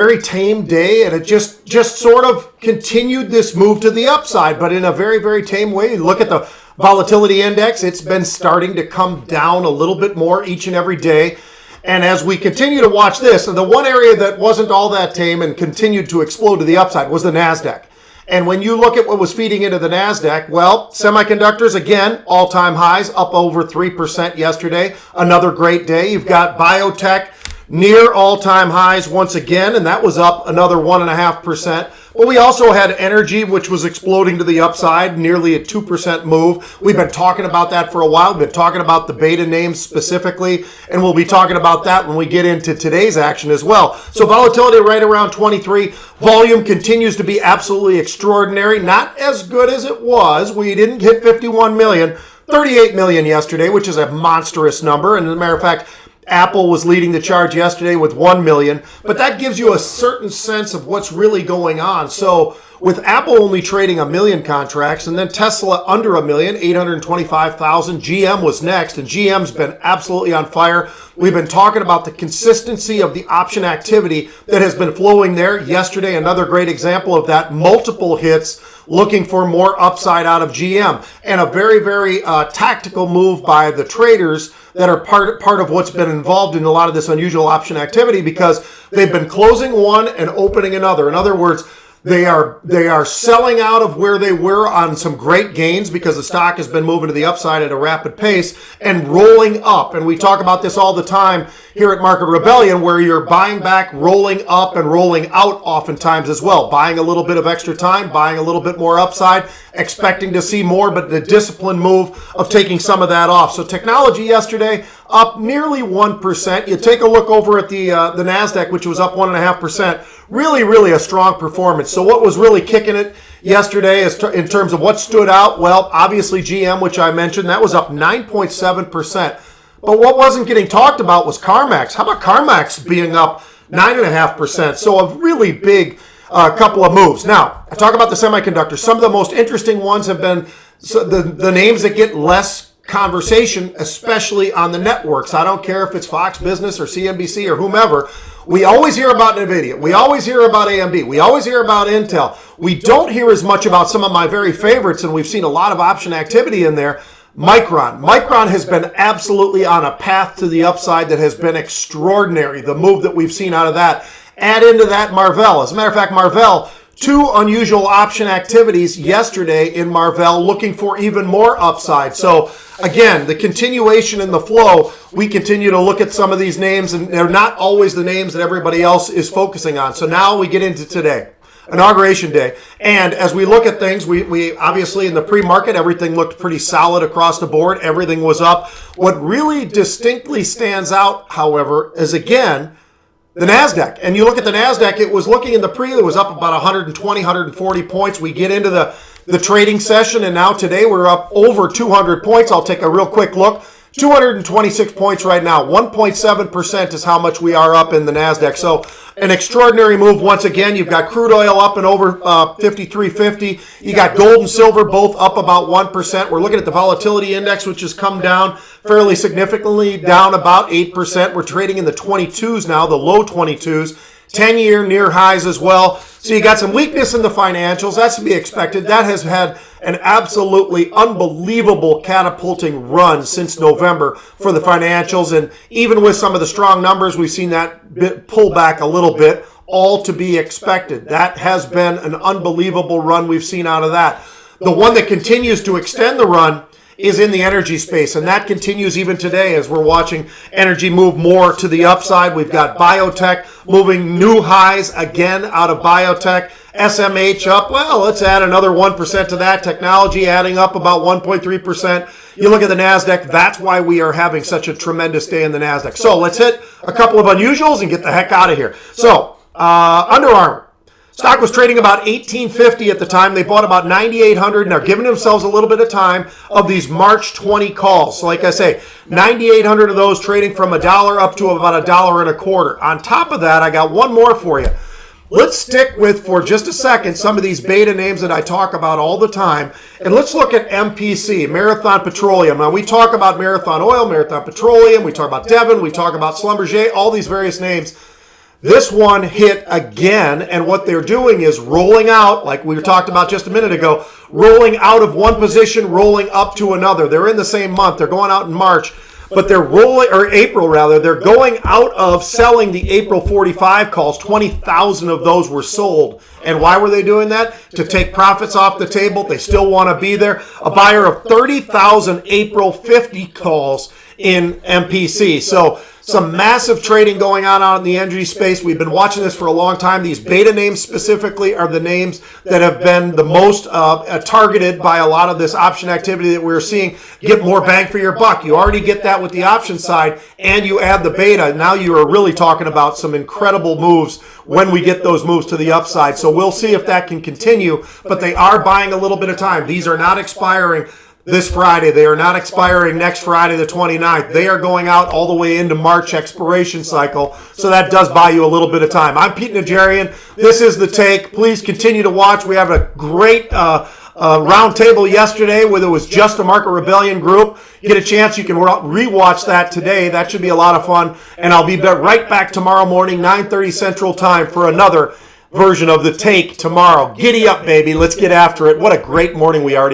very tame day, and it just sort of continued this move to the upside, but in a very, very tame way. Look at the volatility index. It's been starting to come down a little bit more each and every day. And as we continue to watch this, and the one area that wasn't all that tame and continued to explode to the upside was the NASDAQ. And when you look at what was feeding into the NASDAQ, well, semiconductors, again, all-time highs, up over 3% yesterday. Another great day. You've got biotech near all-time highs once again, and that was up another 1.5%. But we also had energy, which was exploding to the upside, nearly a 2% move. We've been talking about that for a while. We've been talking about the beta names specifically, and we'll be talking about that when we get into today's action as well. So volatility right around 23. Volume continues to be absolutely extraordinary. Not as good as it was. We didn't hit 51 million. 38 million yesterday, which is a monstrous number. And as a matter of fact, Apple was leading the charge yesterday with 1 million, but that gives you a certain sense of what's really going on. So with Apple only trading 1 million contracts, and then Tesla under 1 million, 825,000, GM was next, and GM's been absolutely on fire. We've been talking about the consistency of the option activity that has been flowing there. Yesterday, another great example of that, multiple hits looking for more upside out of GM, and a very, very tactical move by the traders that are part of what's been involved in a lot of this unusual option activity, because they've been closing one and opening another. In other words, they are selling out of where they were on some great gains because the stock has been moving to the upside at a rapid pace and rolling up. And we talk about this all the time here at Market Rebellion, where you're buying back, rolling up, and rolling out oftentimes as well. Buying a little bit of extra time, buying a little bit more upside, expecting to see more, but the disciplined move of taking some of that off. So technology yesterday up nearly 1%. You take a look over at the NASDAQ, which was up 1.5%. Really, really a strong performance. So what was really kicking it yesterday in terms of what stood out? Well, obviously GM, which I mentioned, that was up 9.7%. But what wasn't getting talked about was CarMax. How about CarMax being up 9.5%? So a really big couple of moves. Now, I talk about the semiconductors. Some of the most interesting ones have been the names that get less conversation, especially on the networks. I don't care if it's Fox Business or CNBC or whomever. We always hear about NVIDIA. We always hear about AMD. We always hear about Intel. We don't hear as much about some of my very favorites, and we've seen a lot of option activity in there. Micron. Micron has been absolutely on a path to the upside that has been extraordinary, the move that we've seen out of that. Add into that Marvell. As a matter of fact, Marvell, two unusual option activities yesterday in Marvell, looking for even more upside. So again, the continuation in the flow, we continue to look at some of these names, and they're not always the names that everybody else is focusing on. So now we get into today, Inauguration Day. And as we look at things, we obviously in the pre-market, everything looked pretty solid across the board. Everything was up. What really distinctly stands out, however, is again, the NASDAQ. And you look at the NASDAQ, it was looking in the pre, it was up about 120, 140 points. We get into the trading session, and now today we're up over 200 points. I'll take a real quick look. 226 points right now. 1.7% is how much we are up in the NASDAQ. So an extraordinary move once again. You've got crude oil up and over 53.50. You got gold and silver both up about 1%. We're looking at the volatility index, which has come down fairly significantly, down about 8%. We're trading in the 22s now, the low 22s. 10-year near highs as well. So you got some weakness in the financials. That's to be expected. That has had an absolutely unbelievable catapulting run since November for the financials. And even with some of the strong numbers, we've seen that pull back a little bit, all to be expected. That has been an unbelievable run we've seen out of that. The one that continues to extend the run is in the energy space, and that continues even today as we're watching energy move more to the upside. We've got biotech moving new highs again out of biotech. SMH up, well, let's add another 1% to that. Technology adding up about 1.3%. You look at the NASDAQ, that's why we are having such a tremendous day in the NASDAQ. So let's hit a couple of unusuals and get the heck out of here. So, Under Armour. Stock was trading about $18.50 at the time. They bought about 9,800 and are giving themselves a little bit of time of these March 20 calls. So like I say, 9,800 of those trading from $1 up to about $1.25. On top of that, I got one more for you. Let's stick with, for just a second, some of these beta names that I talk about all the time. And let's look at MPC, Marathon Petroleum. Now, we talk about Marathon Oil, Marathon Petroleum. We talk about Devon. We talk about Schlumberger, all these various names. This one hit again, and what they're doing is rolling out, like we talked about just a minute ago, rolling out of one position, rolling up to another. They're in the same month. They're going out in March, but they're April rather. They're going out of selling the April 45 calls. 20,000 of those were sold. And why were they doing that? To take profits off the table. They still want to be there. A buyer of 30,000 April 50 calls in MPC. So some massive trading going on out in the energy space. We've been watching this for a long time. These beta names specifically are the names that have been the most targeted by a lot of this option activity that we're seeing. Get more bang for your buck. You already get that with the option side, and you add the beta. Now you are really talking about some incredible moves when we get those moves to the upside. So we'll see if that can continue, but they are buying a little bit of time. These are not expiring this Friday. They are not expiring next Friday, the 29th. They are going out all the way into March expiration cycle, so that does buy you a little bit of time. I'm Pete Najarian. This is The Take. Please continue to watch. We have a great round table yesterday where there was just a Market Rebellion group. Get a chance, you can rewatch that today. That should be a lot of fun. And I'll be right back tomorrow morning, 9:30 Central Time, for another version of The Take tomorrow. Giddy up, baby. Let's get after it. What a great morning we already